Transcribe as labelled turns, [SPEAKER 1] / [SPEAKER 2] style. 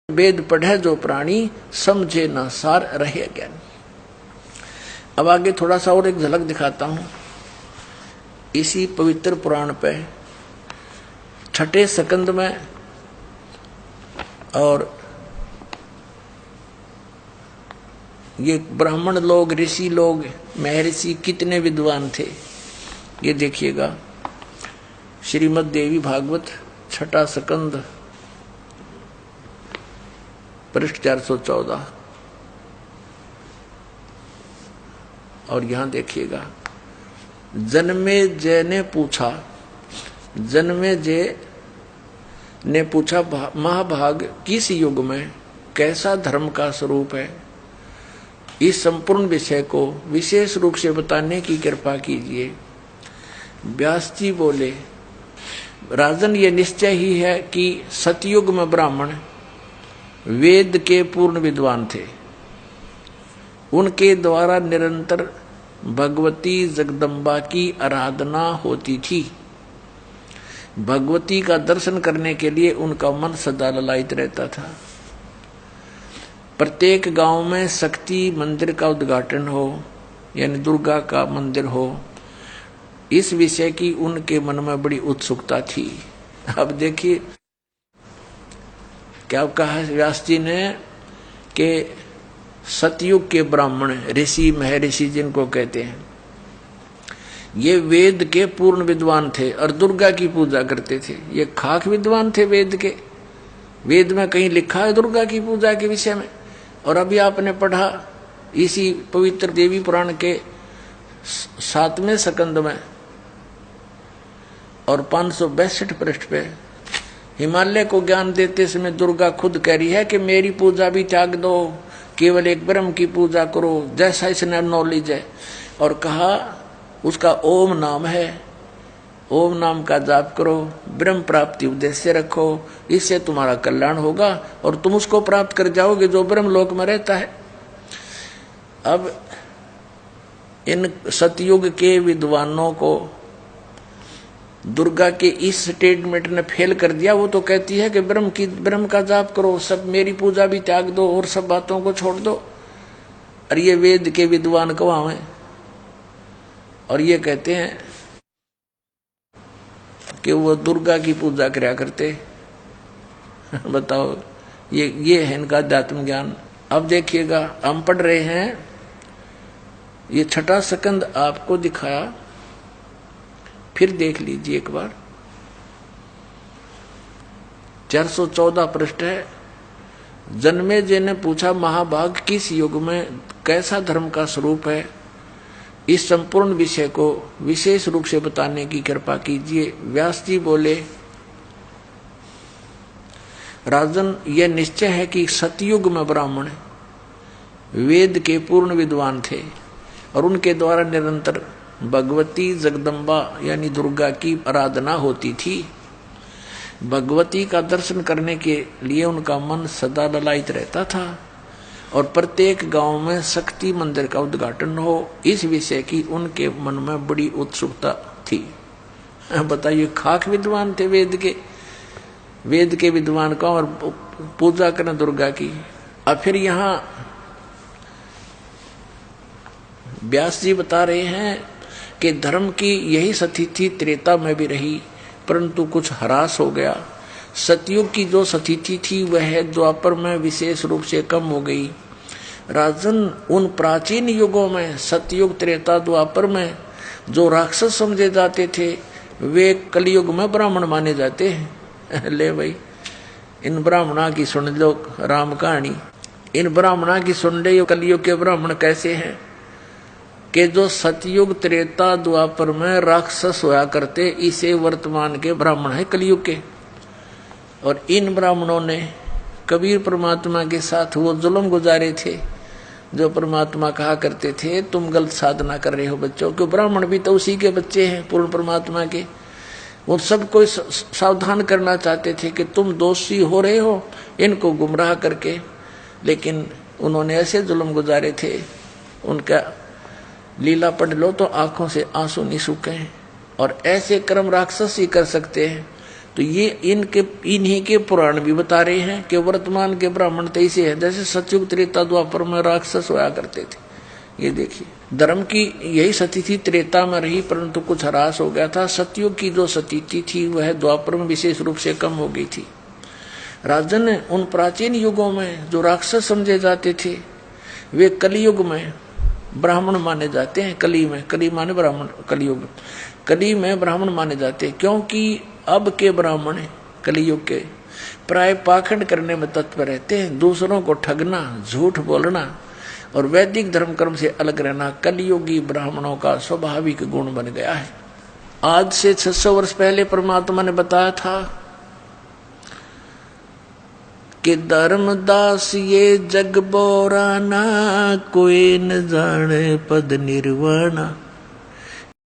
[SPEAKER 1] वेद पढ़े जो प्राणी, समझे न सार रहे ज्ञान। अब आगे थोड़ा सा और एक झलक दिखाता हूं इसी पवित्र पुराण पे, छठे स्कंद में। और ये ब्राह्मण लोग, ऋषि लोग, महर्षि कितने विद्वान थे, ये देखिएगा। श्रीमद् देवी भागवत छठा स्कंद पृष्ठ 414। और यहां देखिएगा, जन्मेजय ने पूछा, जन्मेजय ने पूछा, महाभाग किस युग में कैसा धर्म का स्वरूप है, इस संपूर्ण विषय को विशेष रूप से बताने की कृपा कीजिए। व्यास जी बोले, राजन, ये निश्चय ही है कि सतयुग में ब्राह्मण वेद के पूर्ण विद्वान थे। उनके द्वारा निरंतर भगवती जगदम्बा की आराधना होती थी। भगवती का दर्शन करने के लिए उनका मन सदा ललायित रहता था। प्रत्येक गांव में शक्ति मंदिर का उद्घाटन हो, यानी दुर्गा का मंदिर हो, इस विषय की उनके मन में बड़ी उत्सुकता थी। अब देखिए क्या कहा व्यास जी ने कि सतयुग के ब्राह्मण, ऋषि महर्षि जिनको कहते हैं, ये वेद के पूर्ण विद्वान थे और दुर्गा की पूजा करते थे। ये खाक विद्वान थे वेद के। वेद में कहीं लिखा है दुर्गा की पूजा के विषय में? और अभी आपने पढ़ा इसी पवित्र देवी पुराण के 7वें स्कंद में और 562 पृष्ठ पे, हिमालय को ज्ञान देते समय दुर्गा खुद कह रही है कि मेरी पूजा भी त्याग दो, केवल एक ब्रह्म की पूजा करो, जैसा इसने नॉलेज है। और कहा उसका ओम नाम है, ओम नाम का जाप करो, ब्रह्म प्राप्ति उद्देश्य रखो, इससे तुम्हारा कल्याण होगा और तुम उसको प्राप्त कर जाओगे जो ब्रह्म लोक में रहता है। अब इन सतयुग के विद्वानों को दुर्गा के इस स्टेटमेंट ने फेल कर दिया। वो तो कहती है कि ब्रह्म का जाप करो, सब मेरी पूजा भी त्याग दो और सब बातों को छोड़ दो। और ये वेद के विद्वान कवावे और ये कहते हैं कि वो दुर्गा की पूजा करया करते। बताओ, ये है इनका अध्यात्म ज्ञान। अब देखिएगा, हम पढ़ रहे हैं, ये छठा स्कंद आपको दिखाया, फिर देख लीजिए एक बार। 414 पृष्ठ है। जन्मेजय ने पूछा, महाभाग किस युग में कैसा धर्म का स्वरूप है, इस संपूर्ण विषय को विशेष रूप से बताने की कृपा कीजिए। व्यास जी बोले, राजन, यह निश्चय है कि सतयुग में ब्राह्मण वेद के पूर्ण विद्वान थे और उनके द्वारा निरंतर भगवती जगदम्बा यानी दुर्गा की आराधना होती थी। भगवती का दर्शन करने के लिए उनका मन सदा ललायित रहता था और प्रत्येक गांव में शक्ति मंदिर का उद्घाटन हो, इस विषय की उनके मन में बड़ी उत्सुकता थी। बताइए, खाक विद्वान थे वेद के विद्वान का, और पूजा करें दुर्गा की। अब फिर यहाँ व्यास जी बता रहे हैं कि धर्म की यही स्थिति त्रेता में भी रही, परंतु कुछ ह्रास हो गया। सतयुग की जो स्थिति थी वह द्वापर में विशेष रूप से कम हो गई। राजन, उन प्राचीन युगों में, सतयुग, त्रेता, द्वापर में जो राक्षस समझे जाते थे वे कलयुग में ब्राह्मण माने जाते हैं। ले भाई, इन ब्राह्मणा की सुन लो राम कहानी, इन ब्राह्मणा की सुन ले कलयुग के ब्राह्मण कैसे हैं कि जो सतयुग, त्रेता, द्वापर में राक्षस होया करते, इसे वर्तमान के ब्राह्मण है कलयुग के। और इन ब्राह्मणों ने कबीर परमात्मा के साथ वो जुल्म गुजारे थे, जो परमात्मा कहा करते थे तुम गलत साधना कर रहे हो बच्चों, क्यों ब्राह्मण भी तो उसी के बच्चे हैं पूर्ण परमात्मा के। वो सबको सावधान करना चाहते थे कि तुम दोषी हो रहे हो इनको गुमराह करके, लेकिन उन्होंने ऐसे जुल्म गुजारे थे, उनका लीला पढ़ लो तो आंखों से आंसू नहीं सूखे हैं। और ऐसे कर्म राक्षस ही कर सकते हैं। तो ये इन्हीं के पुराण भी बता रहे हैं कि वर्तमान के ब्राह्मण तो ऐसे है जैसे सतयुग त्रेता द्वापर में राक्षस होया करते थे। ये देखिए, धर्म की यही सती थी, त्रेता में रही परंतु कुछ ह्रास हो गया था। सतयुग की जो सतीथि थी वह द्वापर में विशेष रूप से कम हो गई थी। राजन, उन प्राचीन युगों में जो राक्षस समझे जाते थे वे कलयुग में ब्राह्मण माने जाते हैं। कली माने ब्राह्मण, कलयुग, कली में ब्राह्मण माने जाते हैं, क्योंकि अब के ब्राह्मण कलयुग के प्राय पाखंड करने में तत्पर रहते हैं। दूसरों को ठगना, झूठ बोलना और वैदिक धर्म कर्म से अलग रहना कलयुगी ब्राह्मणों का स्वाभाविक गुण बन गया है। आज से 600 वर्ष पहले परमात्मा ने बताया था कि धर्मदास ये जग बोराना, कोई न जाने पद निर्वाणा।